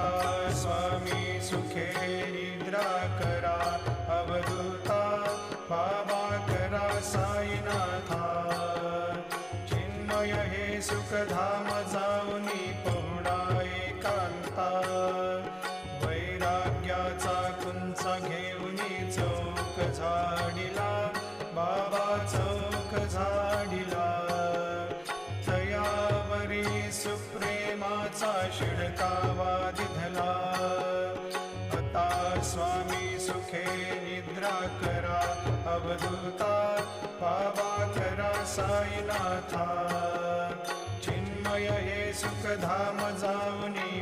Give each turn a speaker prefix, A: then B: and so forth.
A: आता स्वामी सुखे निद्रा करा अवधूता बाबा करा साईनाथा चिन्मय हे सुखधाम जाऊनी पहुडा एकांता वैराग्याचा कुंच घेऊनी चौक झाडिला बाबा चौक झाडिला तयावरी सुप्रेमाचा शिडकावा दिधला आता स्वामी सुखे निद्रा करा अवधूता बाबा करा साईनाथा चिन्मय हे सुखधाम जाऊनी